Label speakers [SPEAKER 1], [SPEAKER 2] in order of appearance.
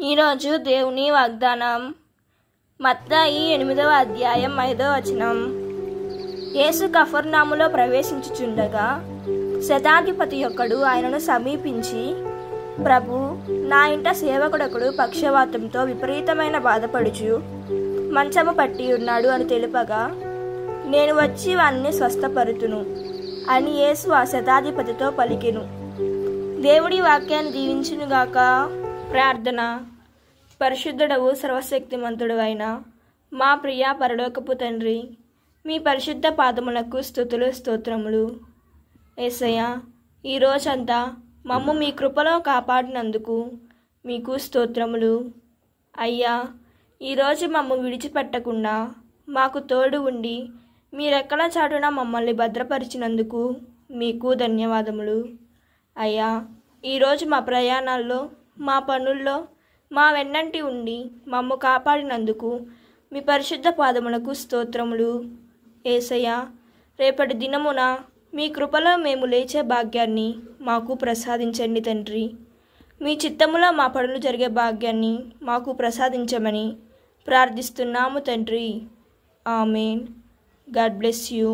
[SPEAKER 1] ఈరోజు దేవుని వాగ్దానం మత్తయి 8వ అధ్యాయం 5వ వచనం. యేసు కఫర్నాములో ప్రవేశించుచుండగా శతాధిపతి యొక్కడు ఆయనను సమీపించి, ప్రభు, నా ఇంట సేవకుడొకడు పక్షవాతంతో విపరీతమైన బాధపడుచు మంచము పట్టి ఉన్నాడు అని తెలుపగా, నేను వచ్చి వానిని స్వస్థపరుతును అని యేసు ఆ శతాధిపతితో పలికెను. దేవుడి వాక్యాన్ని దీవించునుగాక. ప్రార్థన. పరిశుద్ధుడవు సర్వశక్తిమంతుడు అయిన మా ప్రియ పరలోకపు తండ్రి, మీ పరిశుద్ధ పాదములకు స్తుతులు స్తోత్రములు. యేసయ్య, ఈరోజంతా మమ్ము మీ కృపలో కాపాడినందుకు మీకు స్తోత్రములు. అయ్యా, ఈరోజు మమ్ము విడిచిపెట్టకుండా మాకు తోడు ఉండి మీ రెక్కల చాటున మమ్మల్ని భద్రపరిచినందుకు మీకు ధన్యవాదములు. అయ్యా, ఈరోజు మా ప్రయాణాల్లో, మా పనుల్లో మా వెన్నంటి ఉండి మమ్ము కాపాడినందుకు మీ పరిశుద్ధ పాదములకు స్తోత్రములు. యేసయ్య, రేపటి దినమున మీ కృపలో మేము లేచే భాగ్యాన్ని మాకు ప్రసాదించండి తండ్రి. మీ చిత్తములో మా పనులు జరిగే భాగ్యాన్ని మాకు ప్రసాదించమని ప్రార్థిస్తున్నాము తండ్రి. ఆమెన్. God bless you.